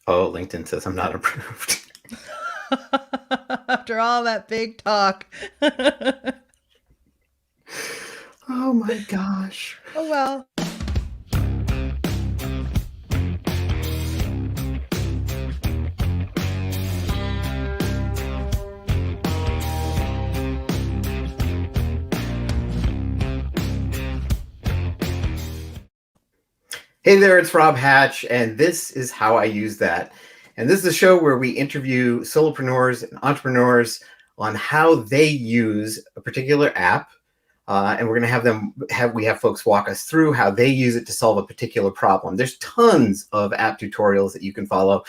Oh, LinkedIn says I'm not approved. After all that big talk. Oh my gosh. Oh well. Hey there, it's Rob Hatch, and this is How I Use That. And this is a show where we interview solopreneurs and entrepreneurs on how they use a particular app. And we're going to have folks walk us through how they use it to solve a particular problem. There's tons of app tutorials that you can follow,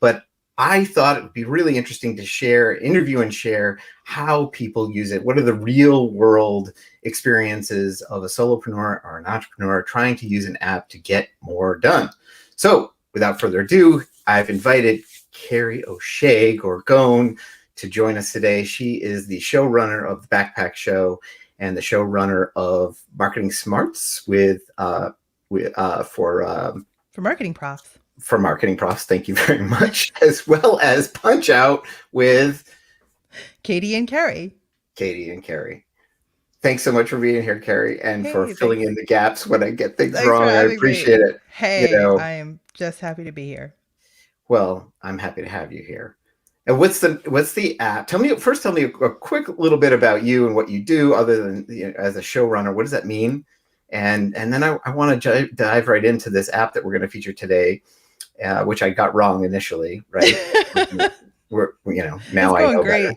but I thought it would be really interesting to interview and share how people use it. What are the real world experiences of a solopreneur or an entrepreneur trying to use an app to get more done? So without further ado, I've invited Kerry O'Shea Gorgone to join us today. She is the showrunner of The Backpack Show and the showrunner of Marketing Smarts for Marketing profs. For Marketing Profs, thank you very much, as well as Punch Out with Katie and Kerry. Katie and Kerry. Thanks so much for being here, Kerry, and for filling in the gaps when I get things wrong. I appreciate it. Hey, I am just happy to be here. Well, I'm happy to have you here. And what's the app? Tell me a quick little bit about you and what you do, other than as a showrunner. What does that mean? And then I want to dive right into this app that we're going to feature today, which I got wrong initially, right? Now I know great. Better.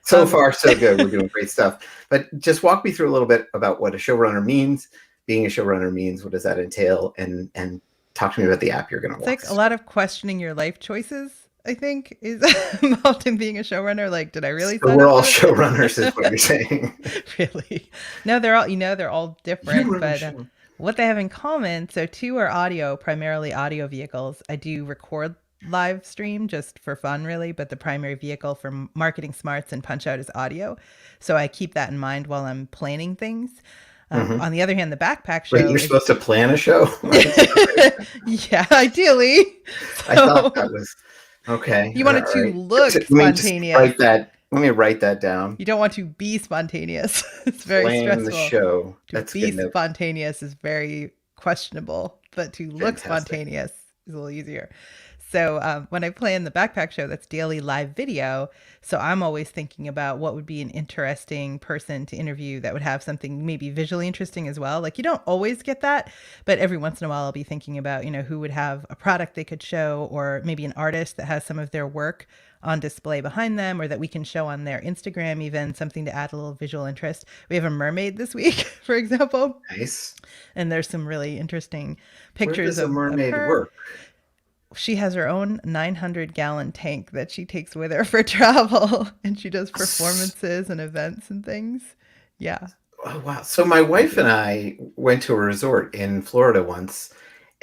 So far, so good. We're doing great stuff. But just walk me through a little bit about what a showrunner means, being a showrunner means, what does that entail, and talk to me about the app you're going to walk. It's like a lot of questioning your life choices, I think, is involved in being a showrunner. Like, did I really? So we're all showrunners, is what you're saying. Really? No, they're all different, but what they have in common. So two are primarily audio vehicles. I do record live stream just for fun, really, but the primary vehicle for Marketing Smarts and Punch Out is audio. So I keep that in mind while I'm planning things. On the other hand, the Backpack Show. Wait, you're supposed to plan a show? Yeah, ideally. I thought that was okay. You want it to look spontaneous. Let me write that down. You don't want to be spontaneous. It's very stressful. The show. To be spontaneous is very questionable, but to look spontaneous is a little easier. So when I plan the Backpack Show, that's daily live video. So I'm always thinking about what would be an interesting person to interview that would have something maybe visually interesting as well. Like, you don't always get that, but every once in a while I'll be thinking about, who would have a product they could show, or maybe an artist that has some of their work on display behind them, or that we can show on their Instagram, even something to add a little visual interest. We have a mermaid this week, for example. Nice. And there's some really interesting pictures of mermaid work. She has her own 900-gallon tank that she takes with her for travel, and she does performances and events and things. Yeah. Oh, wow. So my wife and I went to a resort in Florida once,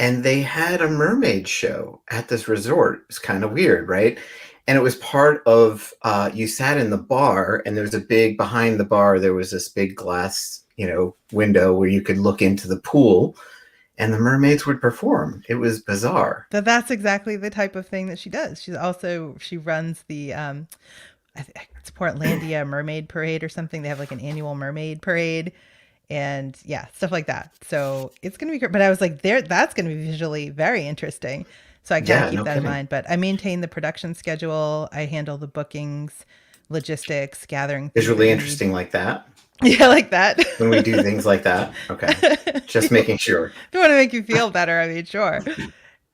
and they had a mermaid show at this resort. It's kind of weird, right? And it was part of, you sat in the bar, and behind the bar, there was this big glass, window where you could look into the pool, and the mermaids would perform. It was bizarre. That's exactly the type of thing that she does. She runs the, it's Portlandia Mermaid Parade or something. They have like an annual mermaid parade, and yeah, stuff like that. So it's going to be great. But I was like, that's going to be visually very interesting. So I kind of keep that in mind. But I maintain the production schedule. I handle the bookings, logistics, gathering. Visually interesting like that. Yeah, like that. When we do things like that. Okay. Just making sure. If you want to make you feel better, I mean, sure.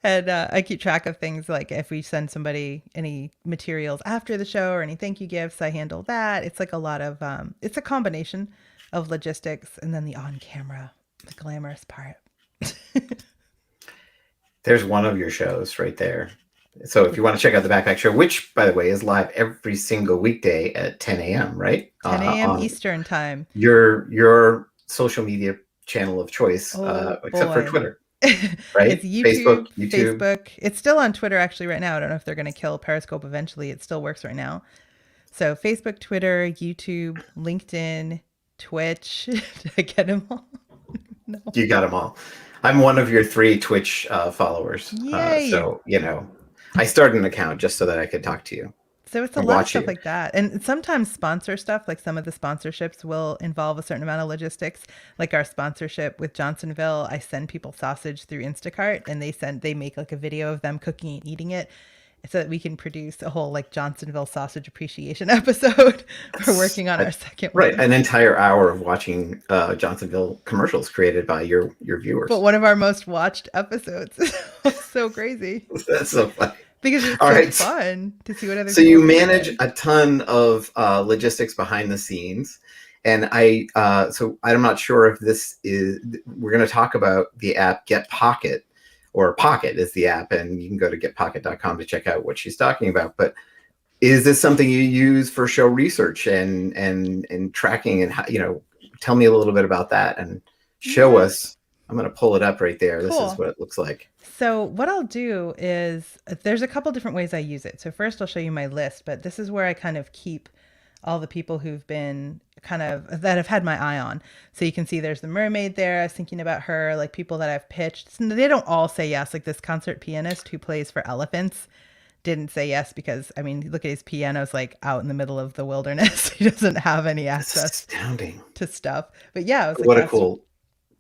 And I keep track of things like if we send somebody any materials after the show or any thank you gifts, I handle that. It's like a lot of, it's a combination of logistics and then the on-camera, the glamorous part. There's one of your shows right there. So if you want to check out the Backpack Show, which, by the way, is live every single weekday at 10 a.m., right? 10 a.m. Eastern time. Your social media channel of choice, except for Twitter, right? It's Facebook. It's still on Twitter actually right now. I don't know if they're going to kill Periscope eventually. It still works right now. So Facebook, Twitter, YouTube, LinkedIn, Twitch. Did I get them all? No. You got them all. I'm one of your 3 Twitch followers. Yay. So, I started an account just so that I could talk to you So it's a and lot of watch stuff you. like that. And sometimes sponsor stuff, like some of the sponsorships will involve a certain amount of logistics. Like our sponsorship with Johnsonville, I send people sausage through Instacart and they make like a video of them cooking and eating it so that we can produce a whole like Johnsonville sausage appreciation episode. We're That's working on our second right. one. An entire hour of watching Johnsonville commercials created by your But viewers. one of our most watched episodes. So crazy. That's so funny. Because it's All so right. fun to see what other So people you are manage doing. a ton of logistics behind the scenes, and I'm not sure if this is. We're going to talk about the app Get Pocket, or Pocket is the app, and you can go to getpocket.com to check out what she's talking about. But is this something you use for show research and tracking, and tell me a little bit about that and show Yeah, us. I'm going to pull it up right there. This is cool. what it looks like. So what I'll do is there's a couple different ways I use it. So first I'll show you my list, but this is where I kind of keep all the people who've been kind of that have had my eye on. So you can see there's the mermaid there. I was thinking about her, like people that I've pitched. So they don't all say yes. Like this concert pianist who plays for elephants didn't say yes because I mean, look at his piano's like out in the middle of the wilderness. He doesn't have any This is access astounding. to stuff. But yeah, I was like, What a that's cool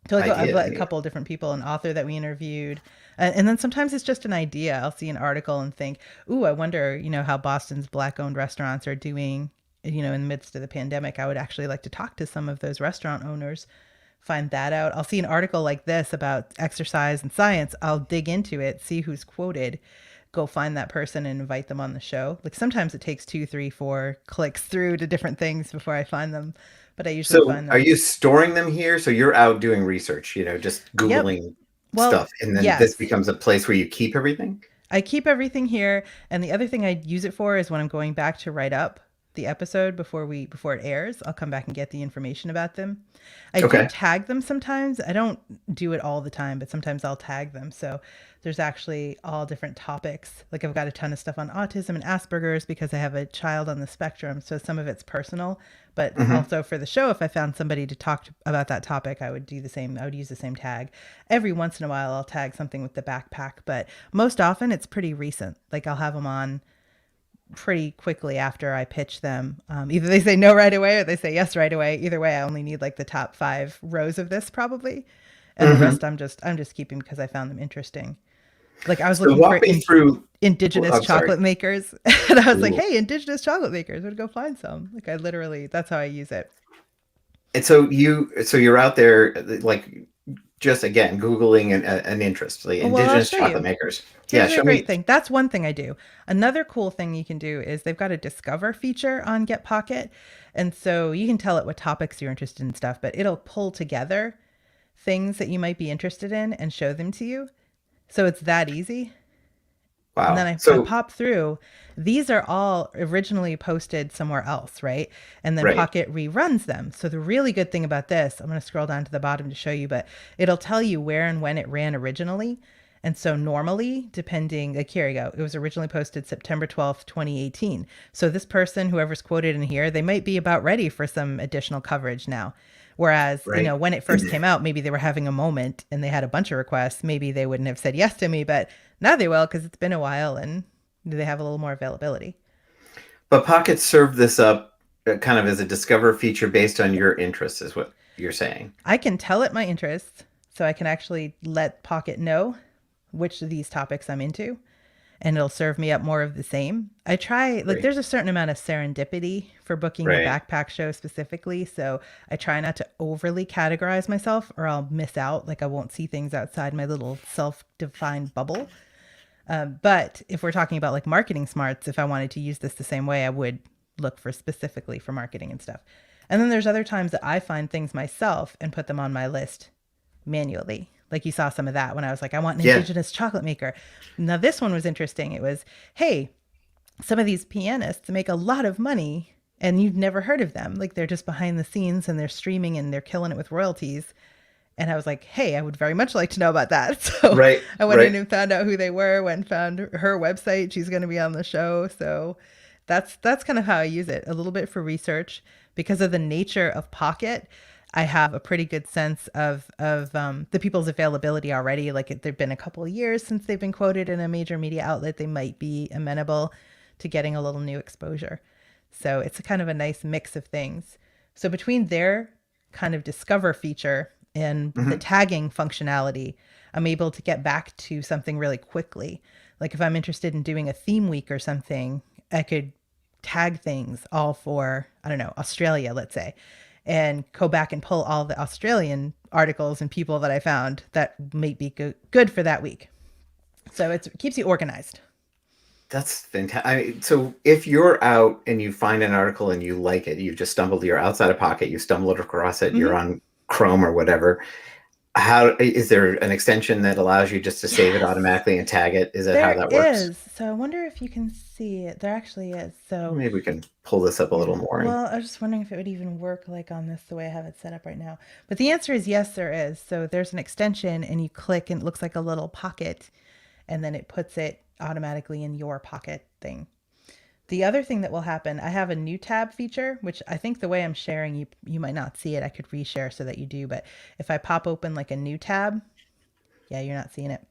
so like I've idea. let a couple of different people, an author that we interviewed, and then sometimes it's just an idea. I'll see an article and think, "Ooh, I wonder, how Boston's black-owned restaurants are doing, in the midst of the pandemic. I would actually like to talk to some of those restaurant owners, find that out." I'll see an article like this about exercise and science. I'll dig into it, see who's quoted, go find that person and invite them on the show. Like sometimes it takes 2, 3, 4 clicks through to different things before I find them, but I usually So find are them. you storing them here? So you're out doing research, just Yep. Googling Well, stuff, and then this yes. becomes a place where you keep everything? I keep everything here, and the other thing I use it for is when I'm going back to write up the episode before it airs, I'll come back and get the information about them. I do Okay. tag them sometimes. I don't do it all the time, but sometimes I'll tag them. So there's actually all different topics. Like I've got a ton of stuff on autism and Asperger's because I have a child on the spectrum. So some of it's personal, but Hmm. also for the show, if I found somebody to talk about that topic, I would do the same. I would use the same tag. Every once in a while, I'll tag something with the backpack, but most often it's pretty recent. Like I'll have them on pretty quickly after I pitch them. Either they say no right away or they say yes right away. Either way, I only need like the top 5 rows of this probably, and the Hmm. rest I'm just keeping because I found them interesting. Like I was So looking for walk me through. Well, indigenous I'm sorry. chocolate makers, and I was like, Ooh. "Hey, indigenous chocolate makers, would go find some." Like I literally, that's how I use it. And so you're out there, like, just again Googling an interest, like Oh, well, I'll indigenous show chocolate you. makers. Yeah, Here's a show great me. thing. That's one thing I do. Another cool thing you can do is they've got a discover feature on Get Pocket. And so you can tell it what topics you're interested in stuff, but it'll pull together things that you might be interested in and show them to you. So it's that easy. And then Wow. I So pop through. These are all originally posted somewhere else, right? And then right. Pocket reruns them. So the really good thing about this, I'm going to scroll down to the bottom to show you, but it'll tell you where and when it ran originally. And so normally, depending, like here you go, it was originally posted September 12th, 2018. So this person, whoever's quoted in here, they might be about ready for some additional coverage now. Whereas, Right. when it first came out, maybe they were having a moment and they had a bunch of requests. Maybe they wouldn't have said yes to me, but now they will because it's been a while and they have a little more availability. But Pocket served this up kind of as a discover feature based on your interests, is what you're saying. I can tell it my interests, so I can actually let Pocket know which of these topics I'm into, and it'll serve me up more of the same. I try, like, Right. there's a certain amount of serendipity for booking the Right. backpack show specifically. So I try not to overly categorize myself or I'll miss out. Like, I won't see things outside my little self defined bubble. But if we're talking about like marketing smarts, if I wanted to use this the same way, I would look for specifically for marketing and stuff. And then there's other times that I find things myself and put them on my list manually. Like you saw some of that when I was like, I want an Yeah. indigenous chocolate maker. Now, this one was interesting. It was, hey, some of these pianists make a lot of money and you've never heard of them. Like they're just behind the scenes and they're streaming and they're killing it with royalties. And I was like, hey, I would very much like to know about that. So Right. I went in Right. and found out who they were, went and found her website. She's going to be on the show. So that's kind of how I use it, a little bit for research because of the nature of Pocket. I have a pretty good sense of the people's availability already. Like there've been a couple of years since they've been quoted in a major media outlet. They might be amenable to getting a little new exposure. So it's a kind of a nice mix of things. So between their kind of discover feature and the Hmm. tagging functionality, I'm able to get back to something really quickly. Like if I'm interested in doing a theme week or something, I could tag things all for, I don't know, Australia, let's say, and go back and pull all the Australian articles and people that I found that might be good for that week. So it keeps you organized. That's fantastic. So if you're out and you find an article and you like it, you just stumbled, you're outside of Pocket, you stumbled across it, you're Mm-hmm. on Chrome or whatever. How is there an extension that allows you just to save it Yes, automatically and tag it? Is that how there that works? is. So I wonder if you can see it. There actually is. So Maybe we can pull this up a little yeah. more. And Well, I was just wondering if it would even work like on this the way I have it set up right now. But the answer is yes, there is. So there's an extension and you click and it looks like a little pocket and then it puts it automatically in your pocket thing. The other thing that will happen, I have a new tab feature, which I think the way I'm sharing, you might not see it. I could reshare so that you do. But if I pop open like a new tab, yeah, you're not seeing it.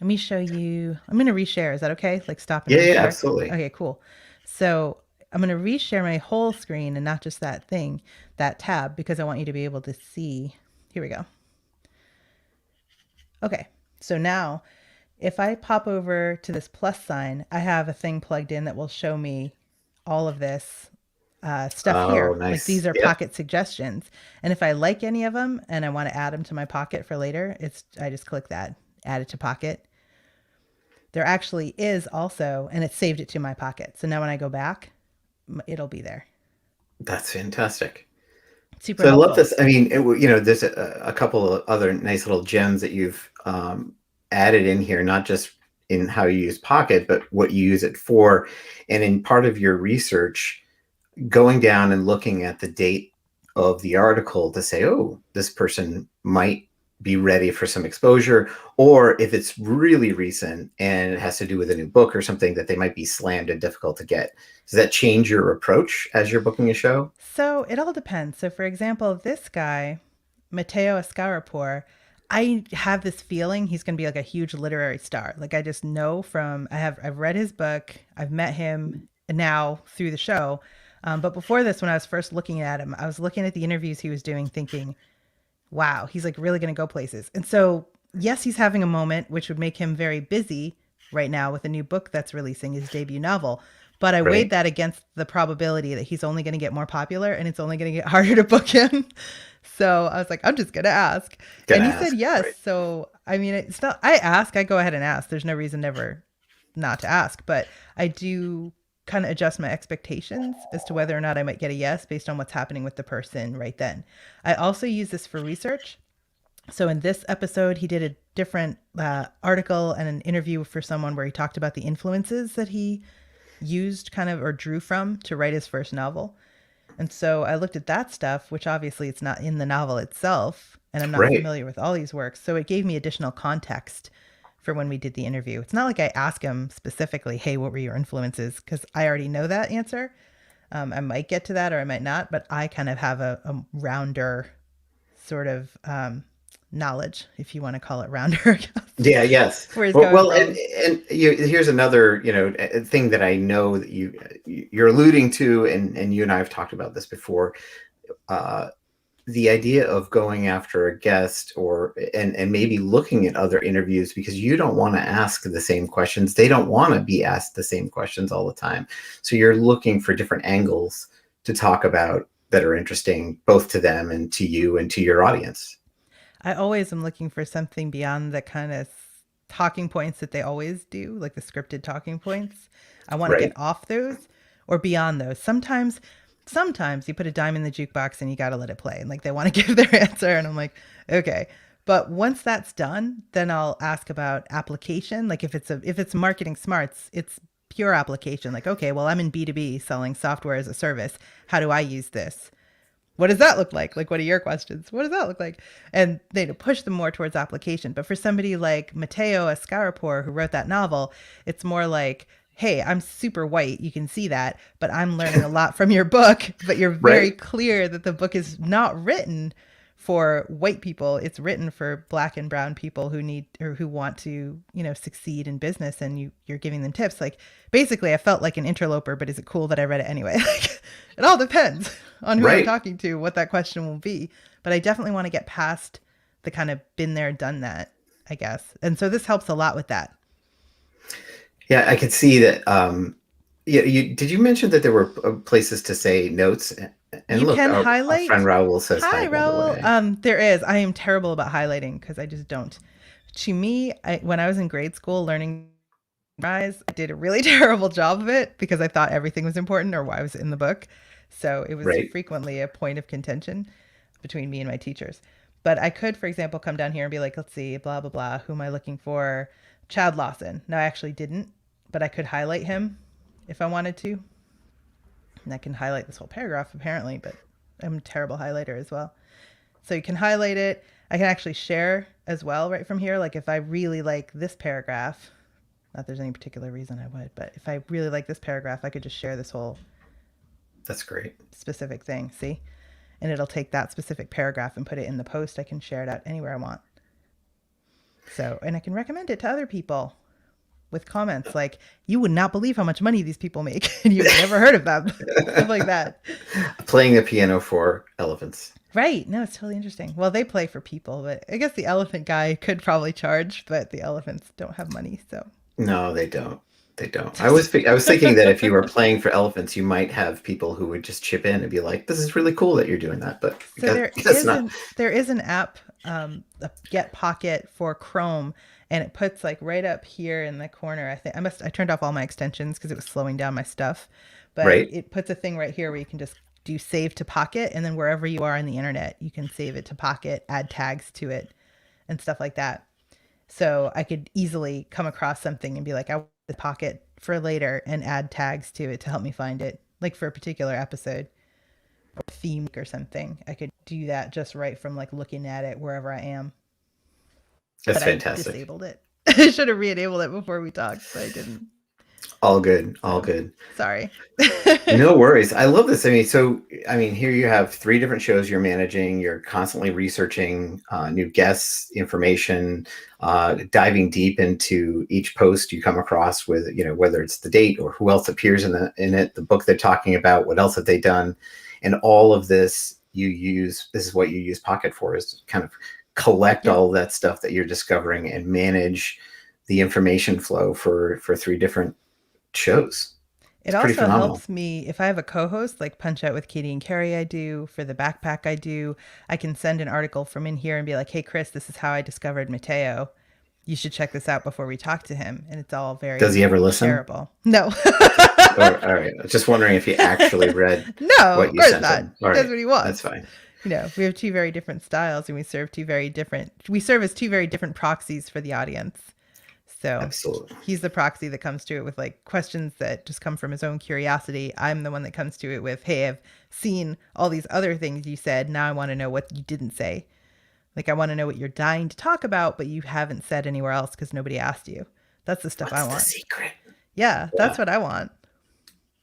Let me show you. I'm going to reshare. Is that okay? Like stop and yeah, yeah, reshare. absolutely. Okay, cool. So I'm going to reshare my whole screen and not just that thing, that tab, because I want you to be able to see. Here we go. Okay. So now if I pop over to this plus sign, I have a thing plugged in that will show me all of this stuff Oh, here. Like these nice. are Yep. pocket suggestions. And if I like any of them and I want to add them to my pocket for later, I just click that, add it to pocket. There actually is also, and it saved it to my pocket. So now when I go back, it'll be there. That's fantastic. Super So I love helpful. this. I mean, there's a couple of other nice little gems that you've added in here, not just in how you use Pocket, but what you use it for. And in part of your research, going down and looking at the date of the article to say, oh, this person might be ready for some exposure, or if it's really recent and it has to do with a new book or something that they might be slammed and difficult to get. Does that change your approach as you're booking a show? So it all depends. So, for example, this guy, Matteo Escarapur, I have this feeling he's going to be like a huge literary star. Like I just know from I've read his book, I've met him now through the show. But before this, when I was first looking at him, I was looking at the interviews he was doing, thinking, wow, he's like really going to go places. And so, yes, he's having a moment, which would make him very busy right now with a new book that's releasing his debut novel. But I weighed Right? that against the probability that he's only going to get more popular and it's only going to get harder to book him. So I was like, I'm just going to ask. Gonna And he said ask. yes. Right. So, I mean, it's not, I ask, I go ahead and ask. There's no reason never not to ask. But I do kind of adjust my expectations as to whether or not I might get a yes based on what's happening with the person right then. I also use this for research. So in this episode, he did a different article and an interview for someone where he talked about the influences that he used kind of or drew from to write his first novel. And so I looked at that stuff, which obviously it's not in the novel itself, and I'm not Right. familiar with all these works. So it gave me additional context for when we did the interview. It's not like I ask him specifically, hey, what were your influences? Because I already know that answer. I might get to that or I might not, but I kind of have a rounder sort of knowledge, if you want to call it rounder, Yeah, yes. where he's Well, going well, and from. here's another, thing that I know that you're alluding to, and you and I have talked about this before. Uh, the idea of going after a guest and maybe looking at other interviews because you don't want to ask the same questions. They don't want to be asked the same questions all the time. So you're looking for different angles to talk about that are interesting both to them and to you and to your audience. I always am looking for something beyond the kind of talking points that they always do, like the scripted talking points. I want to get Right. off those or beyond those. Sometimes you put a dime in the jukebox and you got to let it play and like they want to give their answer and I'm like, okay. But once that's done, then I'll ask about application. Like if it's marketing smarts, it's pure application. Like, okay, well, I'm in B2B selling software as a service. How do I use this? What does that look like? Like, what are your questions? What does that look like? And they push them more towards application. But for somebody like Matteo Escarapur, who wrote that novel, it's more like, hey, I'm super white. You can see that, but I'm learning a lot from your book. But you're very Right. clear that the book is not written for white people. It's written for black and brown people who need or who want to, succeed in business. And you're giving them tips. Like basically, I felt like an interloper, but is it cool that I read it anyway? Like, it all depends on who I'm Right. talking to, what that question will be. But I definitely want to get past the kind of been there, done that, I guess. And so this helps a lot with that. Yeah, I could see that. Yeah, did you mention that there were places to say notes? And You look, can our friend highlight. Raul says Hi, hi, by the Raul. way. There is. I am terrible about highlighting because I just don't. To me, when I was in grade school learning rise, I did a really terrible job of it because I thought everything was important or why was it in the book. So it was Right. frequently a point of contention between me and my teachers. But I could, for example, come down here and be like, let's see, blah, blah, blah. Who am I looking for? Chad Lawson. No, I actually didn't, but I could highlight him if I wanted to. And I can highlight this whole paragraph apparently, but I'm a terrible highlighter as well. So you can highlight it. I can actually share as well right from here. Like if I really like this paragraph, not there's any particular reason I would, but if I really like this paragraph, I could just share this whole That's great. specific thing. See? And it'll take that specific paragraph and put it in the post. I can share it out anywhere I want. So, and I can recommend it to other people with comments like, you would not believe how much money these people make and you've never heard of them. Stuff like that. Playing the piano for elephants. Right. No, it's totally interesting. Well, they play for people, but I guess the elephant guy could probably charge, but the elephants don't have money. So No, they don't. They don't. I was thinking that if you were playing for elephants, you might have people who would just chip in and be like, "This is really cool that you're doing that." But so not. there is an app, a Get Pocket for Chrome, and it puts like right up here in the corner. I think I turned off all my extensions because it was slowing down my stuff, but Right. it puts a thing right here where you can just do save to Pocket, and then wherever you are on the internet, you can save it to Pocket, add tags to it, and stuff like that. So I could easily come across something and be like, I want the Pocket for later, and add tags to it to help me find it, like for a particular episode or theme or something. I could do that just right from like looking at it wherever I am. That's But fantastic. I disabled it. I should have re-enabled it before we talked, but I didn't. All good. All good. Sorry. No worries. I love this. I mean, here you have 3 different shows you're managing. You're constantly researching new guests, information, diving deep into each post you come across with, whether it's the date or who else appears in it, the book they're talking about, what else have they done, and all of this this is what you use Pocket for, is to kind of collect all of that stuff that you're discovering and manage the information flow for 3 different shows. It also helps me if I have a co-host like Punch Out with Katie and Kerry. I do for the backpack. I can send an article from in here and be like, hey Chris, this is how I discovered Mateo. You should check this out before we talk to him. And it's all very Does he ever listen? shareable. No. All right. Just wondering if he actually read no, what of you course sent not. him. He does what he wants. That's fine. We have 2 very different styles, and we serve as 2 very different proxies for the audience. So Absolutely. He's the proxy that comes to it with like questions that just come from his own curiosity. I'm the one that comes to it with, hey, I've seen all these other things you said. Now I want to know what you didn't say. Like, I want to know what you're dying to talk about, but you haven't said anywhere else because nobody asked you. That's the stuff I want. What's the secret? Yeah, that's what I want.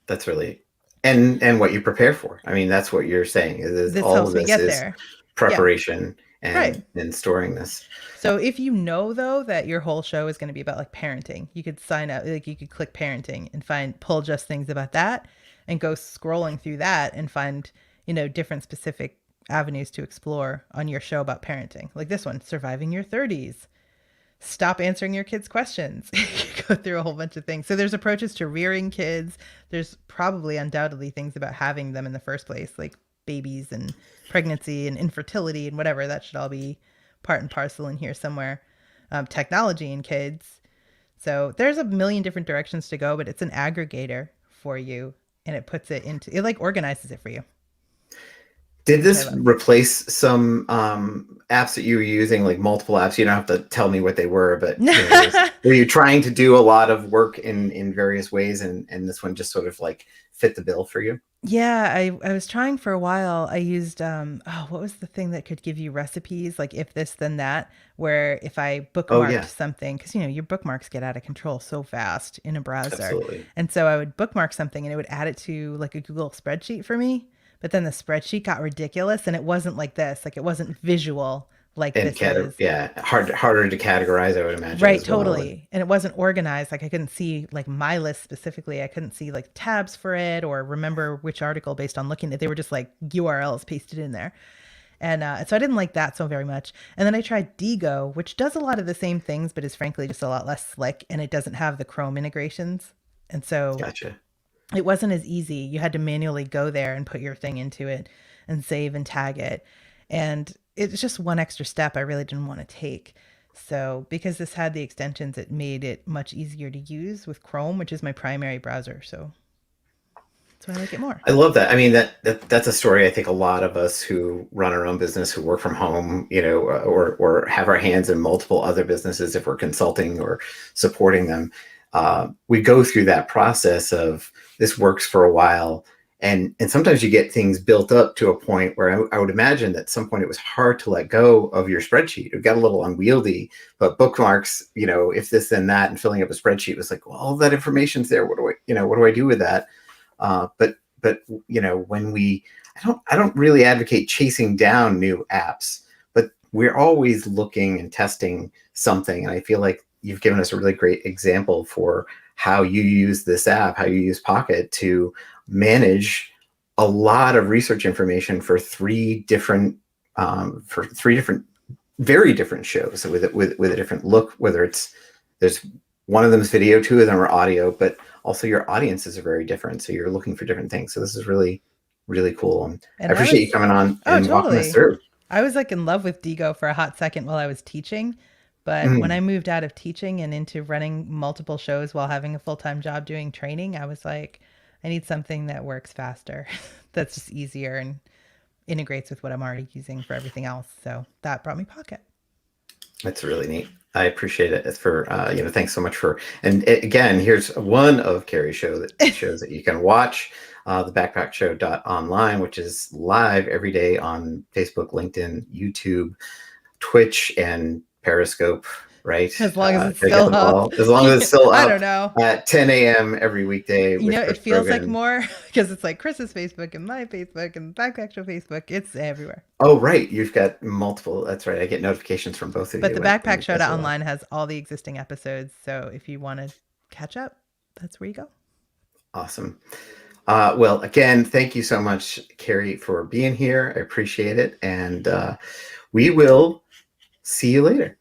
That's really, and what you prepare for. I mean, that's what you're saying. This all helps of me this get is there. preparation Right. and storing this. So if you know, though, that your whole show is going to be about like parenting, you could sign up, like you could click parenting and pull just things about that and go scrolling through that and find, different specific avenues to explore on your show about parenting. Like this one, surviving your 30s. Stop answering your kids' questions. You go through a whole bunch of things. So there's approaches to rearing kids. There's probably undoubtedly things about having them in the first place, like babies and pregnancy and infertility and whatever. That should all be part and parcel in here somewhere. Technology and kids. So there's a million different directions to go, but it's an aggregator for you, and it like organizes it for you. Did this replace some apps that you were using, like multiple apps? You don't have to tell me what they were, but were you trying to do a lot of work in various ways, and this one just sort of like fit the bill for you? Yeah, I was trying for a while. I used what was the thing that could give you recipes like if this then that, where if I Oh bookmarked yeah, something, because you know your bookmarks get out of control so fast in a browser. absolutely. And so I would bookmark something and it would add it to like a Google spreadsheet for me. But then the spreadsheet got ridiculous and it wasn't like this. Like it wasn't visual like And this is. yeah, harder to categorize, I would imagine Right, as well. And totally. And it wasn't organized. Like I couldn't see like my list specifically. I couldn't see like tabs for it or remember which article based on looking at. They were just like URLs pasted in there. And so I didn't like that so very much. And then I tried Digo, which does a lot of the same things, but is frankly just a lot less slick. And it doesn't have the Chrome integrations. And so gotcha. it wasn't as easy. You had to manually go there and put your thing into it and save and tag it. And it's just one extra step I really didn't want to take. So, because this had the extensions, it made it much easier to use with Chrome, which is my primary browser. So, that's why I like it more. I love that. I mean, that's a story I think a lot of us who run our own business, who work from home, or have our hands in multiple other businesses, if we're consulting or supporting them, we go through that process of this works for a while, and sometimes you get things built up to a point where I would imagine that at some point it was hard to let go of your spreadsheet. It got a little unwieldy, but bookmarks, if this then that, and filling up a spreadsheet was like, well, all that information's there. What do I do with that? But when I don't really advocate chasing down new apps, but we're always looking and testing something. And I feel like you've given us a really great example for how you use this app, how you use Pocket to manage a lot of research information for three different very different shows with a different look, whether there's one of them is video, two of them are audio, but also your audiences are very different. So you're looking for different things. So this is really, really cool. And I And I appreciate you was, coming on oh, and walking us totally. through. I was like in love with Digo for a hot second while I was teaching. But when I Mm, moved out of teaching and into running multiple shows while having a full time job doing training, I was like, I need something that works faster, that's just easier and integrates with what I'm already using for everything else. So that brought me Pocket. that's really neat. I appreciate it for, thanks so much and again, here's one of Kerry's shows that you can watch, thebackpackshow.online, which is live every day on Facebook, LinkedIn, YouTube, Twitch, and Periscope, right? As long as it's I get still them up. all. As long as it's still I don't up know. at 10 a.m. every weekday You know, with it Chris feels like Brogan. more because it's like Chris's Facebook and my Facebook and Backpack Show Facebook. It's everywhere. Oh, right. You've got multiple. That's right. I get notifications from both of But you the when Backpack you guys are live. Show.online has all the existing episodes. So if you want to catch up, that's where you go. Awesome. Well, again, thank you so much, Kerry, for being here. I appreciate it. And we will see you later.